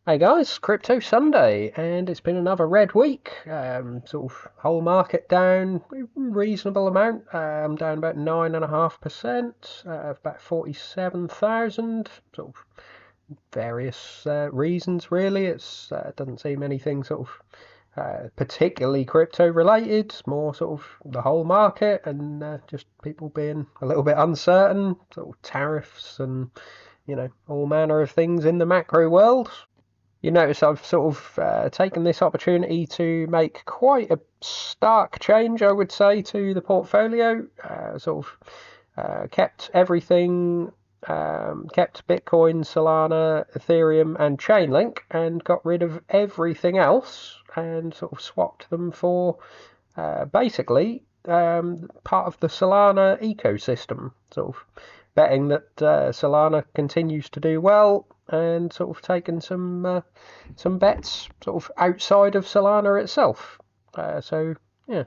Hey guys, Crypto Sunday, and it's been another red week. Sort of whole market down a reasonable amount. Down about 9.5%, about 47,000. Sort of various reasons really. It's doesn't seem anything sort of particularly crypto related. More sort of the whole market and just people being a little bit uncertain. Sort of tariffs and all manner of things in the macro world. You notice I've sort of taken this opportunity to make quite a stark change, I would say, to the portfolio. Sort of kept everything, kept Bitcoin, Solana, Ethereum, and Chainlink, and got rid of everything else, and sort of swapped them for basically part of the Solana ecosystem. Sort of betting that Solana continues to do well, and sort of taken some bets sort of outside of Solana itself. So yeah,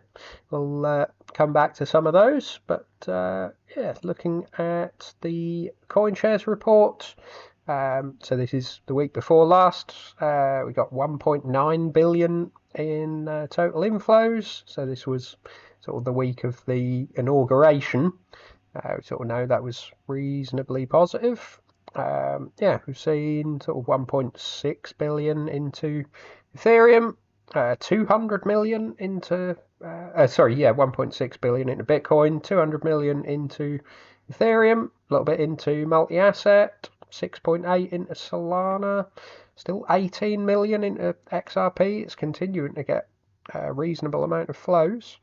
we'll come back to some of those, but yeah, looking at the CoinShares report. So this is the week before last. We got 1.9 billion in total inflows. So this was sort of the week of the inauguration. We sort of know that was reasonably positive. Yeah, we've seen sort of 1.6 billion into Ethereum, 200 million into, 1.6 billion into Bitcoin, 200 million into Ethereum, a little bit into multi-asset, 6.8 into Solana, still 18 million into XRP. It's continuing to get a reasonable amount of flows.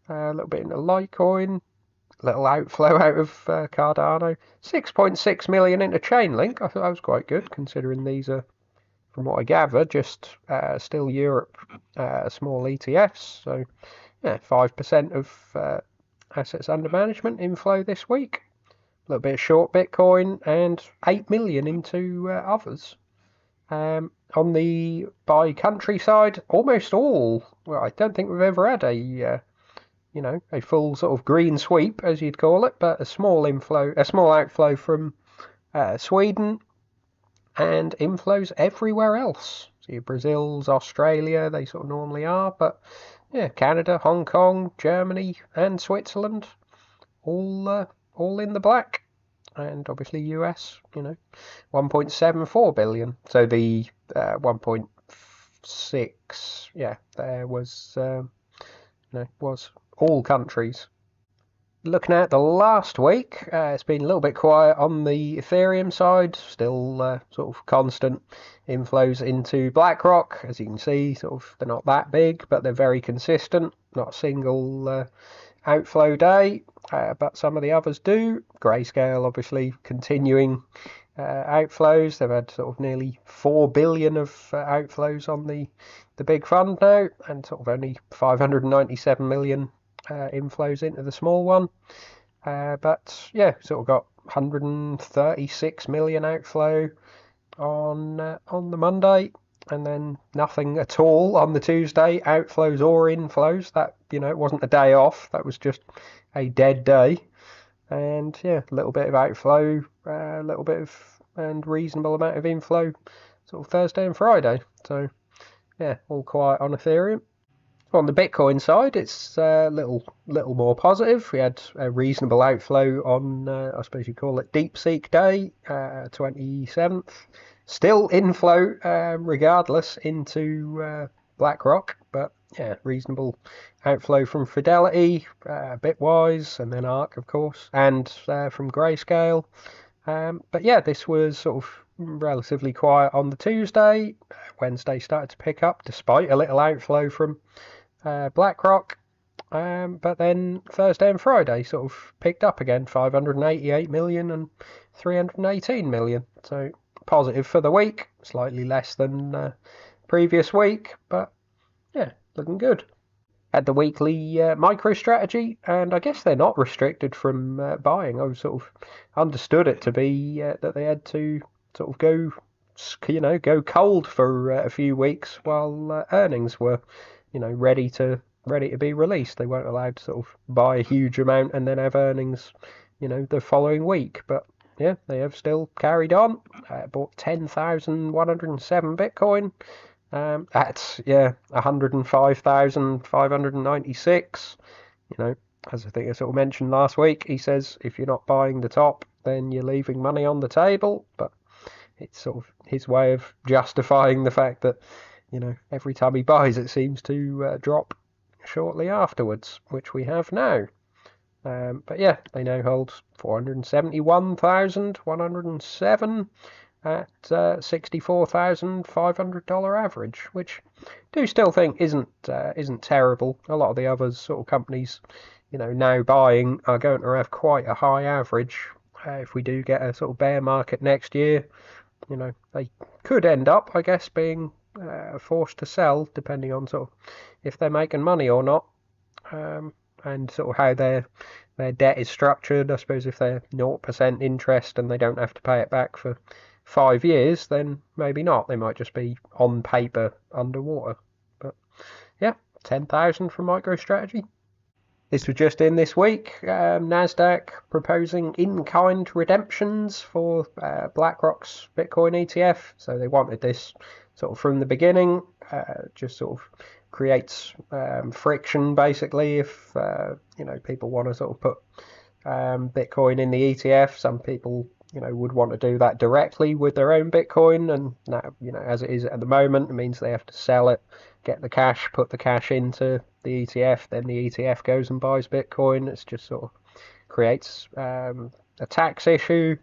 A little bit into Litecoin, little outflow out of Cardano. 6.6 million into Chainlink. I thought that was quite good, considering these are, from what I gather, just still Europe small ETFs. So, yeah, 5% of assets under management inflow this week. A little bit of short Bitcoin and 8 million into others. On the by country side, almost all. Well, I don't think we've ever had a a full sort of green sweep, as you'd call it, but a small outflow from Sweden, and inflows everywhere else. So your Brazil's, Australia, they sort of normally are, but yeah, Canada, Hong Kong, Germany, and Switzerland, all in the black, and obviously US, 1.74 billion. So the 1.6, yeah, there was was all countries. Looking at the last week, it's been a little bit quiet on the Ethereum side, still sort of constant inflows into BlackRock. As you can see, sort of they're not that big, but they're very consistent. Not a single outflow day, but some of the others do. Grayscale obviously continuing outflows. They've had sort of nearly 4 billion of outflows on the big fund now, and sort of only 597 million inflows into the small one. But yeah, sort of got 136 million outflow on the Monday, and then nothing at all on the Tuesday, outflows or inflows. That, it wasn't a day off, that was just a dead day. And yeah, a little bit of outflow, a little bit of, and reasonable amount of inflow sort of Thursday and Friday. So yeah, all quiet on Ethereum. On the Bitcoin side, it's a little more positive. We had a reasonable outflow on, I suppose you call it DeepSeek Day, 27th. Still inflow, regardless, into BlackRock, but yeah, reasonable outflow from Fidelity, Bitwise, and then ARK, of course, and from Grayscale. But yeah, this was sort of relatively quiet on the Tuesday. Wednesday started to pick up, despite a little outflow from BlackRock, but then Thursday and Friday sort of picked up again, 588 million and 318 million. So positive for the week, slightly less than previous week, but yeah, looking good. At the weekly MicroStrategy, and I guess they're not restricted from buying. I sort of understood it to be that they had to sort of go cold for a few weeks while earnings were ready to be released. They weren't allowed to sort of buy a huge amount and then have earnings the following week. But yeah, they have still carried on. Bought 10,107 Bitcoin. That's 105,596. As I think I sort of mentioned last week, he says if you're not buying the top, then you're leaving money on the table. But it's sort of his way of justifying the fact that every time he buys, it seems to drop shortly afterwards, which we have now. But yeah, they now hold 471,107 at $64,500 average, which I do still think isn't terrible. A lot of the other sort of companies, now buying are going to have quite a high average. If we do get a sort of bear market next year, they could end up, I guess, being forced to sell, depending on sort of if they're making money or not, and sort of how their debt is structured. I suppose if they're 0% interest and they don't have to pay it back for 5 years, then maybe not. They might just be on paper underwater. But yeah, 10,000 from MicroStrategy. This was just in this week. Nasdaq proposing in-kind redemptions for BlackRock's Bitcoin ETF. So they wanted this sort of from the beginning. Just sort of creates friction basically if people want to sort of put Bitcoin in the ETF. Some people would want to do that directly with their own Bitcoin, and now as it is at the moment, it means they have to sell it, get the cash, put the cash into the ETF, then the ETF goes and buys Bitcoin. It's just sort of creates a tax issue,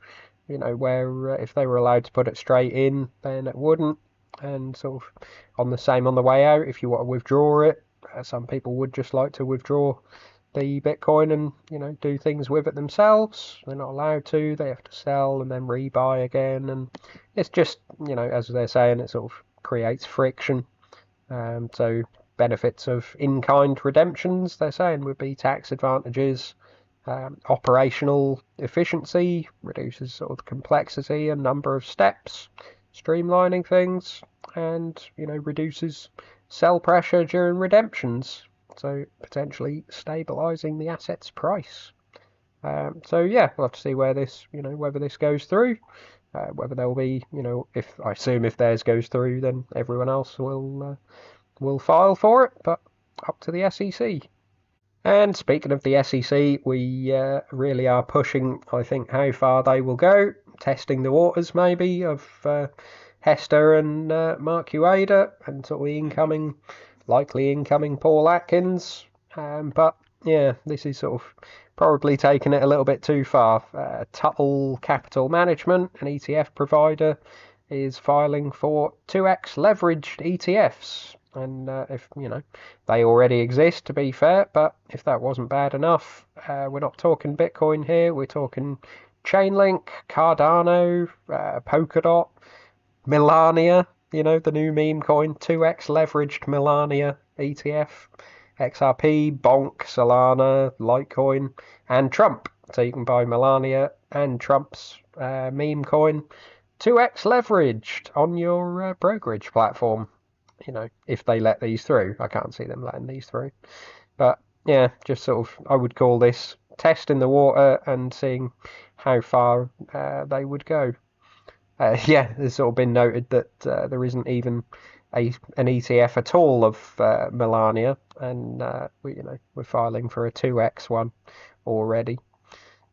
where if they were allowed to put it straight in, then it wouldn't. And sort of on the way out, if you want to withdraw it, some people would just like to withdraw the Bitcoin and do things with it themselves. They're not allowed to. They have to sell and then rebuy again, and it's just as they're saying, it sort of creates friction. So benefits of in-kind redemptions, they're saying, would be tax advantages, operational efficiency, reduces sort of complexity and number of steps, streamlining things, and reduces sell pressure during redemptions, so potentially stabilizing the asset's price. So yeah, we'll have to see where this, whether this goes through, whether there'll be, if I assume if theirs goes through, then everyone else will file for it, but up to the SEC. And speaking of the SEC, we really are pushing, I think, how far they will go, testing the waters maybe of Hester and Mark Ueda and sort of likely incoming Paul Atkins. But yeah, this is sort of probably taking it a little bit too far. Tuttle Capital Management, an ETF provider, is filing for 2x leveraged ETFs. And if they already exist, to be fair, but if that wasn't bad enough, we're not talking Bitcoin here, we're talking Chainlink, Cardano, Polkadot, Melania, the new meme coin, 2x leveraged Melania ETF, XRP, Bonk, Solana, Litecoin, and Trump. So you can buy Melania and Trump's meme coin 2x leveraged on your brokerage platform. If they let these through. I can't see them letting these through. But yeah, just sort of, I would call this testing the water and seeing how far they would go. Yeah, there's sort of been noted that there isn't even an ETF at all of Melania, and we're filing for a 2x one already.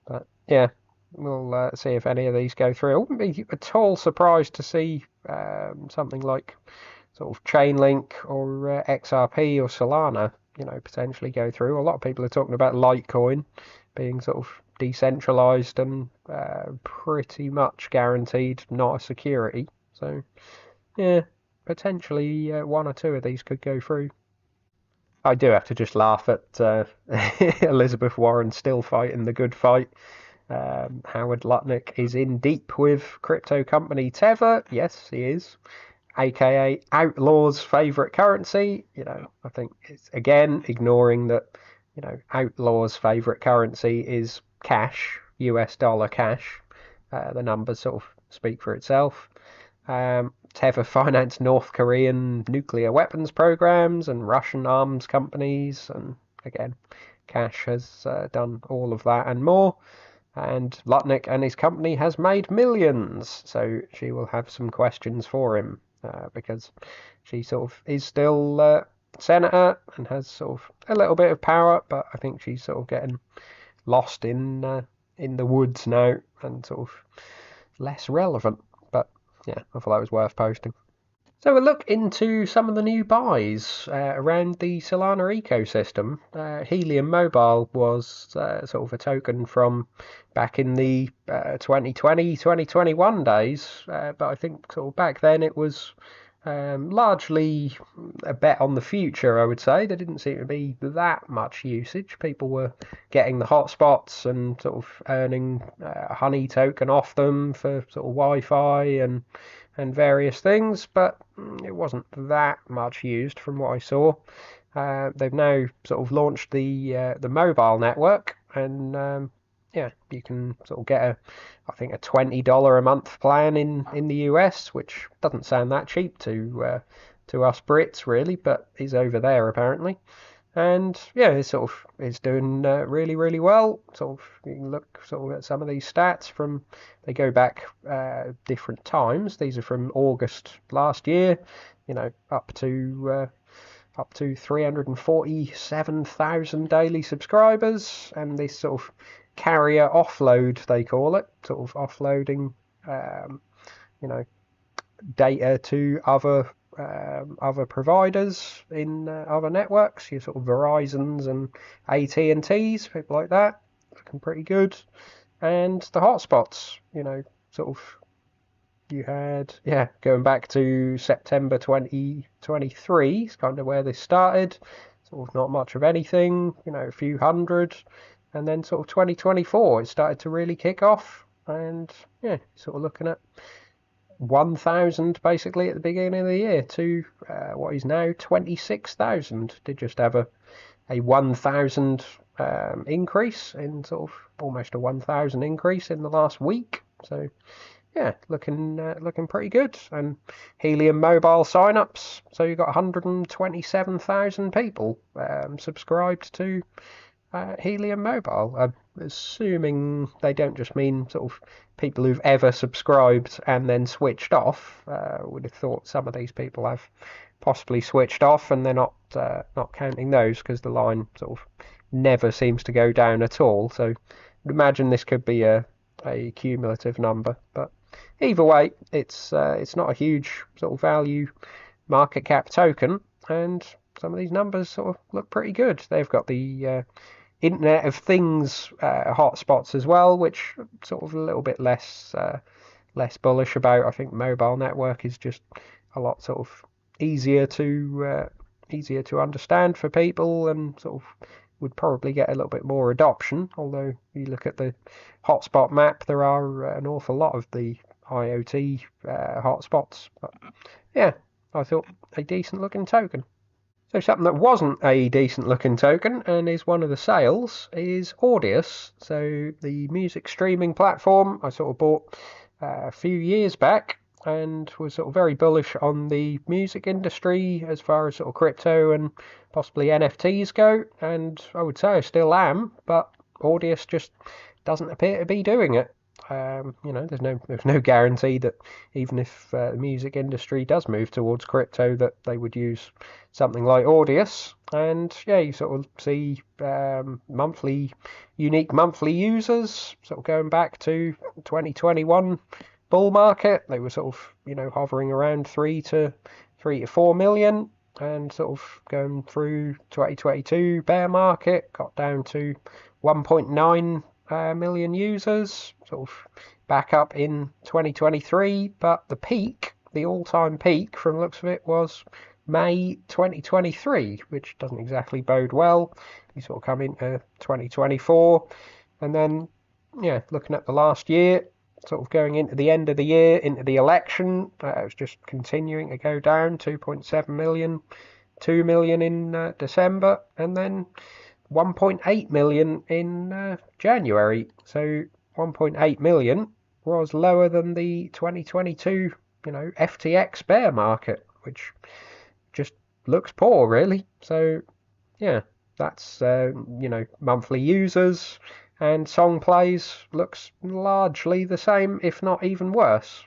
But yeah, we'll see if any of these go through. I wouldn't be at all surprised to see something like sort of Chainlink or XRP or Solana, potentially go through. A lot of people are talking about Litecoin being sort of decentralized and pretty much guaranteed not a security. So yeah, potentially one or two of these could go through. I do have to just laugh at Elizabeth Warren still fighting the good fight. Howard Lutnick is in deep with crypto company Tether. Yes, he is. AKA Outlaw's favourite currency. I think it's again ignoring that, Outlaw's favourite currency is cash, US dollar cash. The numbers sort of speak for itself. Tether financed North Korean nuclear weapons programs and Russian arms companies, and again, cash has done all of that and more. And Lutnick and his company has made millions, so she will have some questions for him because she sort of is still senator and has sort of a little bit of power, but I think she's sort of getting lost in the woods now and sort of less relevant. But yeah, I thought that was worth posting. So a look into some of the new buys around the Solana ecosystem. Helium Mobile was sort of a token from back in the 2020, 2021 days, but I think sort of back then it was largely a bet on the future, I would say. There didn't seem to be that much usage. People were getting the hotspots and sort of earning a honey token off them for sort of Wi-Fi and various things, but it wasn't that much used from what I saw. They've now sort of launched the mobile network, and yeah, you can sort of get I think a $20 a month plan in the US, which doesn't sound that cheap to us Brits really, but is over there apparently. And yeah, it's doing really well. Sort of you can look sort of at some of these stats from they go back different times. These are from August last year, up to 347,000 daily subscribers, and this sort of carrier offload they call it, sort of offloading you know data to other providers in other networks, your sort of Verizons and AT&Ts, people like that, looking pretty good. And the hotspots, sort of you had, yeah, going back to September 2023 is kind of where this started. Sort of not much of anything, a few hundred, and then sort of 2024 it started to really kick off, and yeah, sort of looking at 1,000 basically at the beginning of the year to what is now 26,000. Did just have a 1,000 increase in sort of almost a 1,000 increase in the last week. So yeah, looking pretty good. And Helium Mobile signups. So you've got 127,000 people subscribed to Helium Mobile. I'm assuming they don't just mean sort of people who've ever subscribed and then switched off. Would have thought some of these people have possibly switched off and they're not counting those because the line sort of never seems to go down at all. So I'd imagine this could be a cumulative number, but either way, it's not a huge sort of value market cap token, and some of these numbers sort of look pretty good. They've got the Internet of Things hotspots as well, which sort of a little bit less bullish about. I think mobile network is just a lot sort of easier to understand for people, and sort of would probably get a little bit more adoption. Although you look at the hotspot map, there are an awful lot of the IoT hotspots. But yeah, I thought a decent looking token. So something that wasn't a decent looking token and is one of the sales is Audius. So the music streaming platform I sort of bought a few years back and was sort of very bullish on the music industry as far as sort of crypto and possibly NFTs go. And I would say I still am, but Audius just doesn't appear to be doing it. There's no guarantee that even if the music industry does move towards crypto, that they would use something like Audius. And yeah, you sort of see unique monthly users sort of going back to 2021 bull market. They were sort of hovering around 3 to 4 million, and sort of going through 2022 bear market, got down to 1.9 million users, sort of back up in 2023, but the all-time peak from the looks of it was May 2023, which doesn't exactly bode well. You sort of come into 2024, and then yeah, looking at the last year, sort of going into the end of the year, into the election, it was just continuing to go down, 2.7 million, 2 million in December, and then 1.8 million in January. So 1.8 million was lower than the 2022, FTX bear market, which just looks poor, really. So yeah, that's monthly users. and song plays looks largely the same, if not even worse.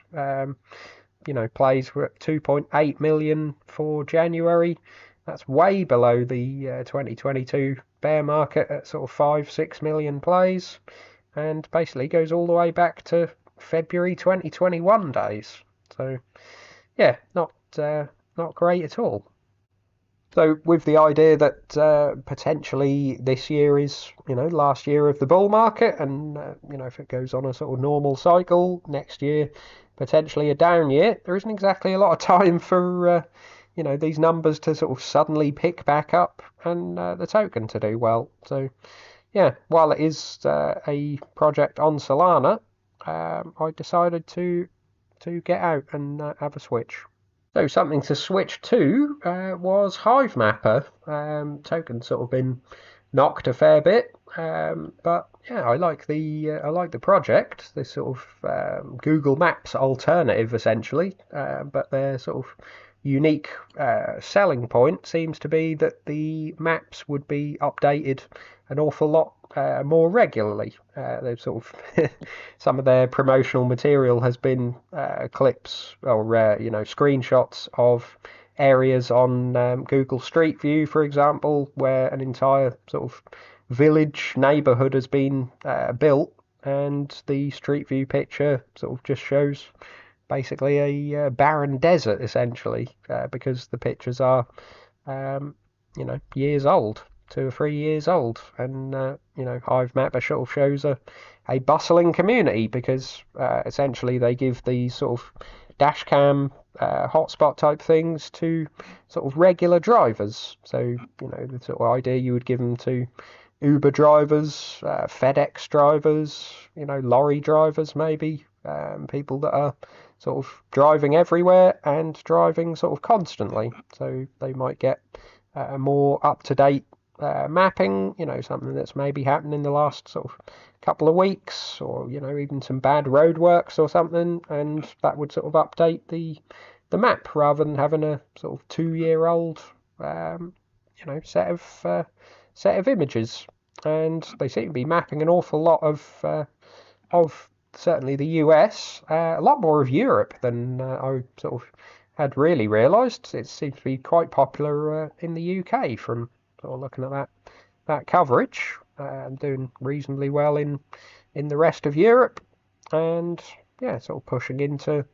Plays were at 2.8 million for January. That's way below the 2022 bear market at sort of 5-6 million plays, and basically goes all the way back to February 2021 days. So yeah, not great at all. So with the idea that potentially this year is, last year of the bull market, and if it goes on a sort of normal cycle, next year potentially a down year, there isn't exactly a lot of time for these numbers to sort of suddenly pick back up and the token to do well. So yeah, while it is a project on Solana, I decided to get out and have a switch. So something to switch to was Hive Mapper. Token's sort of been knocked a fair bit, but yeah, I like the project. This sort of Google Maps alternative, essentially, but their sort of unique selling point seems to be that the maps would be updated an awful lot more regularly. They've sort of some of their promotional material has been clips or screenshots of areas on Google Street View, for example, where an entire sort of village neighborhood has been built, and the Street View picture sort of just shows basically a barren desert, essentially, because the pictures are years old, 2 or 3 years old, and Hive Mapper sort of shows a bustling community, because essentially they give these sort of dash cam hotspot type things to sort of regular drivers. So the sort of idea you would give them to Uber drivers, FedEx drivers, lorry drivers, maybe people that are sort of driving everywhere and driving sort of constantly. So they might get a more up-to-date mapping, something that's maybe happened in the last sort of couple of weeks, or even some bad roadworks or something, and that would sort of update the map rather than having a sort of 2-year-old set of images. And they seem to be mapping an awful lot of certainly the US, a lot more of Europe than I sort of had really realised. It seems to be quite popular in the UK from sort of looking at that coverage. Doing reasonably well in the rest of Europe, and yeah, sort of pushing into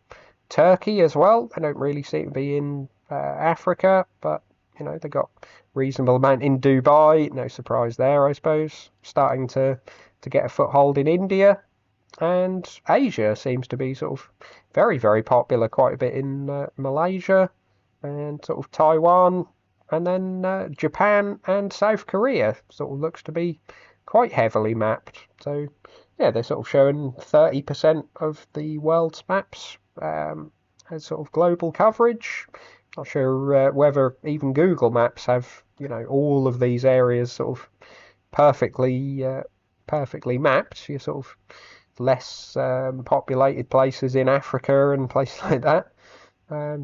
Turkey as well. They don't really seem to be in Africa, but they got reasonable amount in Dubai. No surprise there, I suppose. Starting to get a foothold in India, and Asia seems to be sort of very, very popular. Quite a bit in Malaysia and sort of Taiwan. And then Japan and South Korea sort of looks to be quite heavily mapped. So yeah, they're sort of showing 30% of the world's maps as sort of global coverage. Not sure whether even Google Maps have all of these areas sort of perfectly mapped. You're sort of less populated places in Africa and places like that.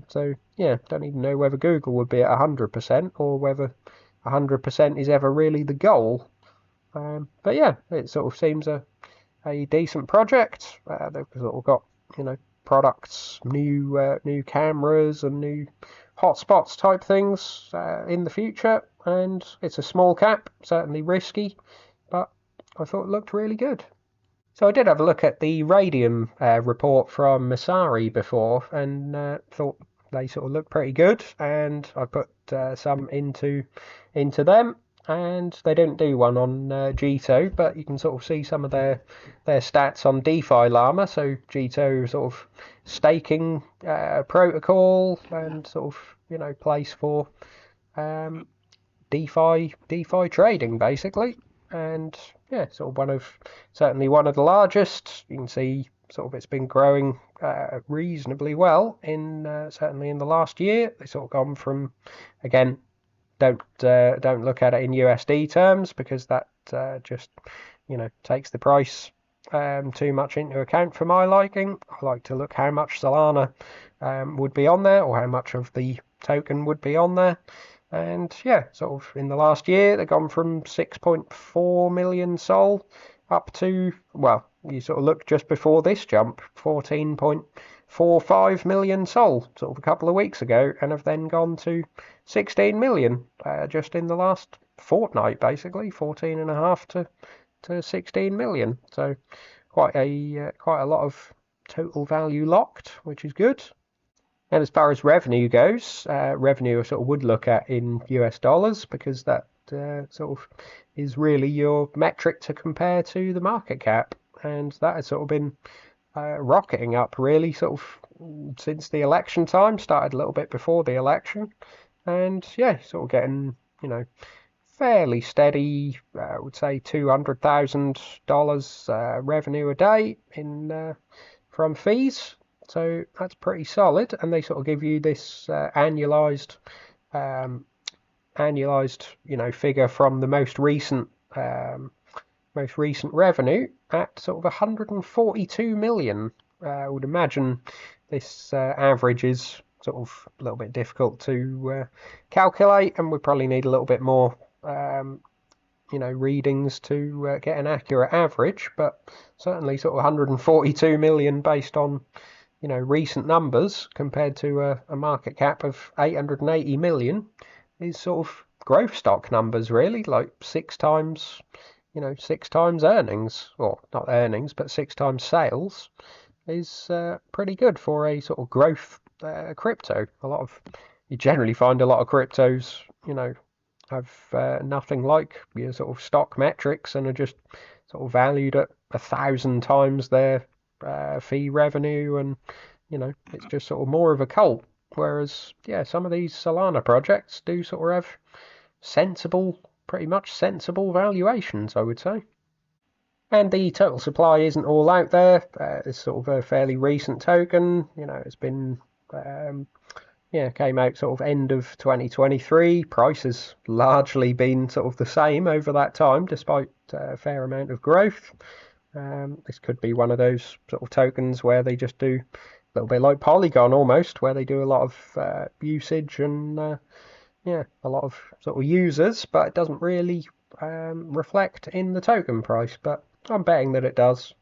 So yeah, don't even know whether Google would be at 100% or whether 100% is ever really the goal. But yeah, it sort of seems a decent project. They've sort of got products, new cameras and new hotspots type things in the future, and it's a small cap, certainly risky, but I thought it looked really good. So I did have a look at the Radium report from Masari before, and thought they sort of looked pretty good, and I put some into them, and they didn't do one on Gito, but you can sort of see some of their stats on DeFi Llama. So Gito sort of staking protocol and sort of place for DeFi trading basically. And yeah, sort of certainly one of the largest. You can see sort of it's been growing reasonably well in certainly in the last year. They sort of gone from, again, don't look at it in USD terms, because that just takes the price too much into account for my liking. I like to look how much Solana would be on there, or how much of the token would be on there. And yeah, sort of in the last year, they've gone from 6.4 million SOL up to, well, you sort of look just before this jump, 14.45 million sold sort of a couple of weeks ago, and have then gone to 16 million just in the last fortnight, basically 14.5 to 16 million. So quite a lot of total value locked, which is good. And as far as revenue goes, revenue I sort of would look at in US dollars, because that sort of is really your metric to compare to the market cap, and that has sort of been rocketing up really sort of since the election time. Started a little bit before the election, and yeah, sort of getting, you know, fairly steady, I would say $200,000 revenue a day in from fees. So that's pretty solid, and they sort of give you this annualized, you know, figure from the most recent revenue at sort of 142 million. I would imagine this average is sort of a little bit difficult to calculate, and we probably need a little bit more, you know, readings to get an accurate average. But certainly, sort of 142 million based on, you know, recent numbers compared to a market cap of 880 million is sort of growth stock numbers, really, like 6 times, you know, 6 times earnings, or not earnings, but 6 times sales is pretty good for a sort of growth crypto. You generally find a lot of cryptos, you know, have nothing like your sort of stock metrics and are just sort of valued at 1,000 times their fee revenue, and you know, it's just sort of more of a cult. Whereas, yeah, some of these Solana projects do sort of have pretty much sensible valuations, I would say. And the total supply isn't all out there. It's sort of a fairly recent token. You know, it's been, came out sort of end of 2023. Price has largely been sort of the same over that time, despite a fair amount of growth. This could be one of those sort of tokens where they just do a little bit like Polygon almost, where they do a lot of usage and a lot of sort of users, but it doesn't really reflect in the token price. But I'm betting that it does.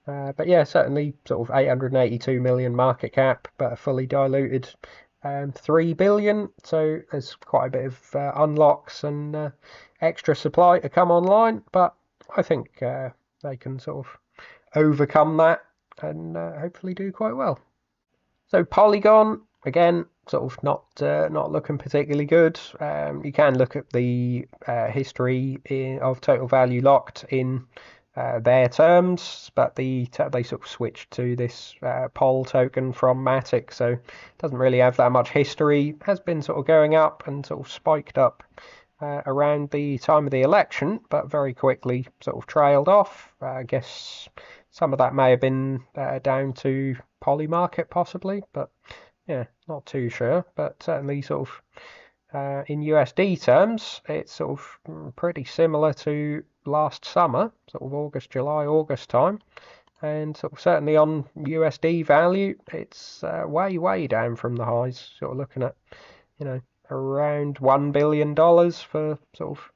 But yeah, certainly sort of 882 million market cap, but a fully diluted 3 billion. So there's quite a bit of unlocks and extra supply to come online, but I think they can sort of overcome that and hopefully do quite well. So Polygon, again, sort of not looking particularly good. You can look at the history of total value locked in their terms, but they sort of switched to this Pol token from Matic, so it doesn't really have that much history. Has been sort of going up and sort of spiked up around the time of the election, but very quickly sort of trailed off. I guess some of that may have been down to Polymarket possibly, but yeah, not too sure. But certainly sort of in USD terms, it's sort of pretty similar to last summer, sort of August time, and sort of certainly on USD value, it's way down from the highs. Sort of looking at, you know, around $1 billion for sort of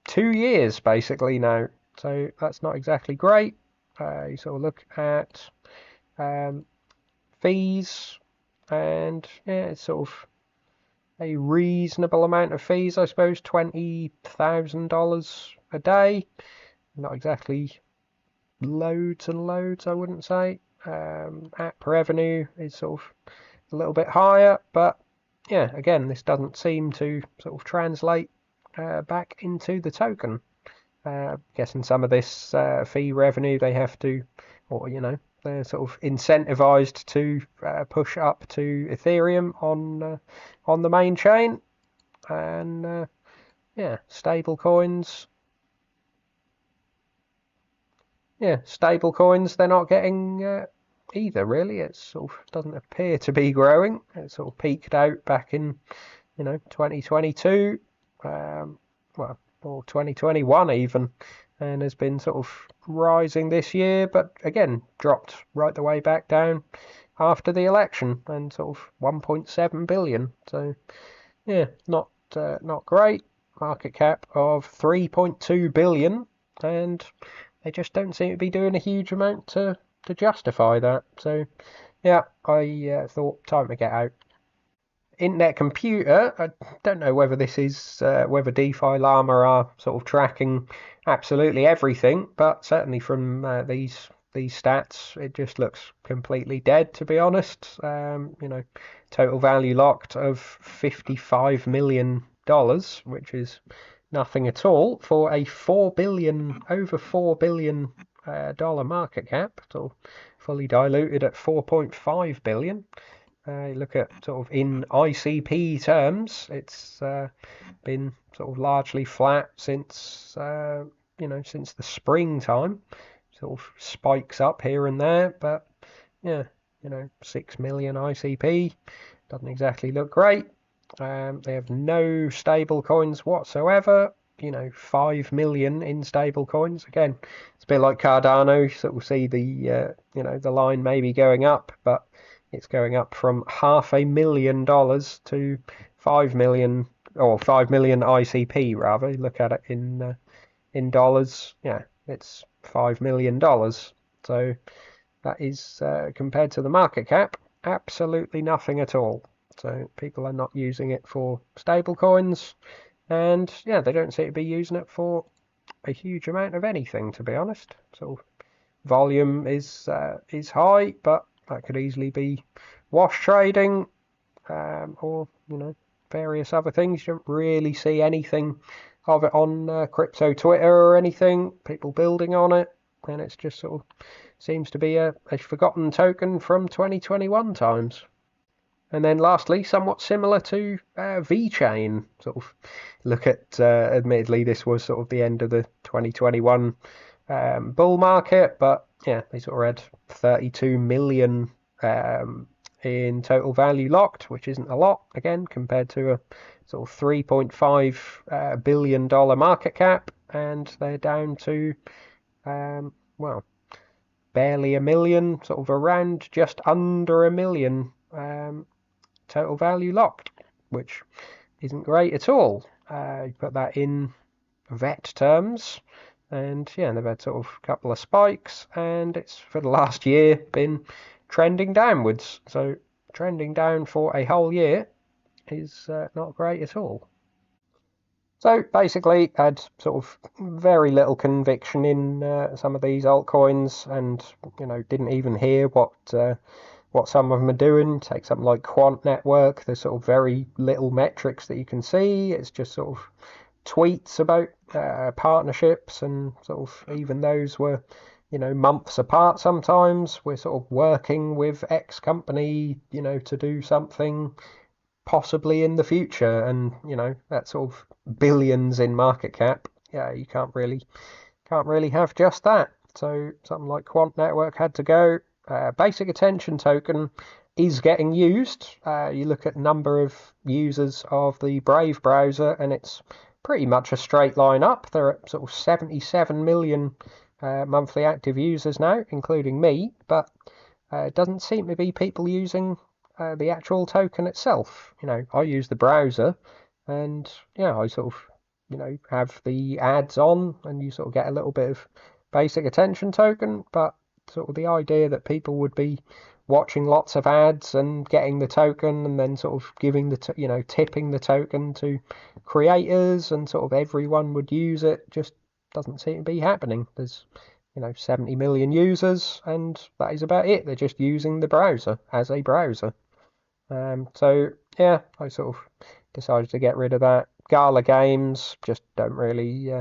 2 years basically now. So that's not exactly great. You sort of look at fees, and yeah, it's sort of a reasonable amount of fees, I suppose. $20,000 a day, not exactly loads and loads, I wouldn't say. App revenue is sort of a little bit higher, but yeah, again, this doesn't seem to sort of translate back into the token. Guessing some of this fee revenue they have to, or you know, they're sort of incentivized to push up to Ethereum on the main chain, and stable coins. Yeah, stable coins they're not getting either, really. It sort of doesn't appear to be growing. It sort of peaked out back in, you know, 2022, or 2021 even, and has been sort of rising this year, but again dropped right the way back down after the election, and sort of 1.7 billion. So yeah, not great. Market cap of 3.2 billion, and they just don't seem to be doing a huge amount to justify that. So yeah, I thought time to get out. Internet computer, I don't know whether this is whether DeFi Llama are sort of tracking absolutely everything, but certainly from these stats, it just looks completely dead, to be honest. Total value locked of $55 million, which is nothing at all for a over $4 billion dollar market cap, so fully diluted at 4.5 billion. You look at sort of in ICP terms, it's been sort of largely flat since since the springtime. Sort of spikes up here and there, but yeah, 6 million ICP doesn't exactly look great. They have no stable coins whatsoever. 5 million in stable coins. Again, it's a bit like Cardano, so we'll see the line maybe going up, but it's going up from $500,000 to 5 million, or 5 million ICP rather. Look at it in dollars. Yeah, it's $5 million. So that is compared to the market cap, absolutely nothing at all. So people are not using it for stable coins, and yeah, they don't seem to be using it for a huge amount of anything, to be honest. So volume is high, but that could easily be wash trading, or various other things. You don't really see anything of it on crypto Twitter or anything. People building on it, and it's just sort of seems to be a forgotten token from 2021 times. And then lastly, somewhat similar to VeChain, sort of look at, admittedly, this was sort of the end of the 2021 bull market, but yeah, they sort of had 32 million in total value locked, which isn't a lot, again, compared to a sort of $3.5 billion market cap, and they're down to, well, barely a million, sort of around just under a million total value locked, which isn't great at all. You put that in vet terms, and yeah, they've had sort of a couple of spikes, and it's for the last year been trending downwards. So trending down for a whole year is not great at all. So basically, I had sort of very little conviction in some of these altcoins, and didn't even hear what some of them are doing. Take something like Quant Network. There's sort of very little metrics that you can see. It's just sort of tweets about partnerships, and sort of even those were months apart sometimes. We're sort of working with X company to do something possibly in the future, and that sort of billions in market cap. Yeah, you can't really have just that. So something like Quant Network had to go. Basic attention token is getting used. You look at number of users of the Brave browser, and it's pretty much a straight line up. They're at sort of 77 million monthly active users now, including me, but it doesn't seem to be people using the actual token itself. I use the browser, and yeah, I sort of have the ads on, and you sort of get a little bit of basic attention token, but sort of the idea that people would be watching lots of ads and getting the token, and then sort of giving the tipping the token to creators, and sort of everyone would use it, just doesn't seem to be happening. There's 70 million users, and that is about it. They're just using the browser as a browser. So yeah, I sort of decided to get rid of that. Gala games, just don't really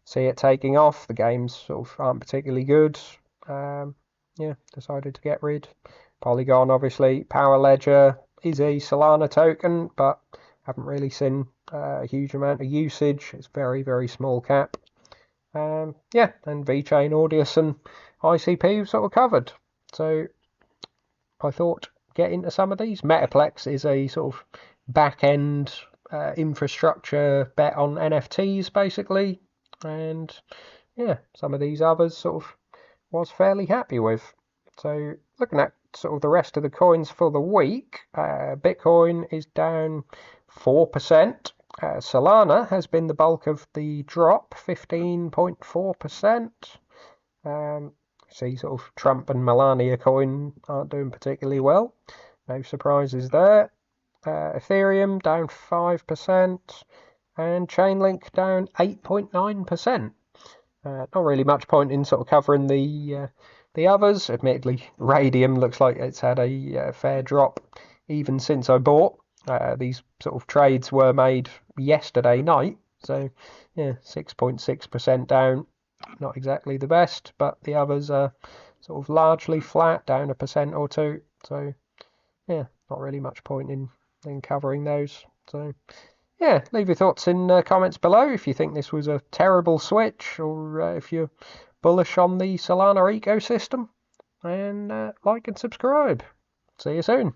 see it taking off. The games sort of aren't particularly good. Yeah, decided to get rid. Polygon, obviously. Power Ledger is a Solana token, but haven't really seen a huge amount of usage. It's very, very small cap. Yeah, and VeChain, Audius, and ICP sort of covered. So I thought get into some of these. Metaplex is a sort of back-end infrastructure bet on NFTs, basically. And yeah, some of these others sort of was fairly happy with. So looking at sort of the rest of the coins for the week, Bitcoin is down 4%. Solana has been the bulk of the drop, 15.4%. See sort of Trump and Melania coin aren't doing particularly well. No surprises there. Ethereum down 5% and Chainlink down 8.9%. Not really much point in sort of covering the others. Admittedly, Radium looks like it's had a fair drop even since I bought. These sort of trades were made yesterday night, so yeah, 6.6% down. Not exactly the best, but the others are sort of largely flat, down 1% or 2. So yeah, not really much point in covering those. So yeah, leave your thoughts in comments below if you think this was a terrible switch, or if you're bullish on the Solana ecosystem. And like and subscribe. See you soon.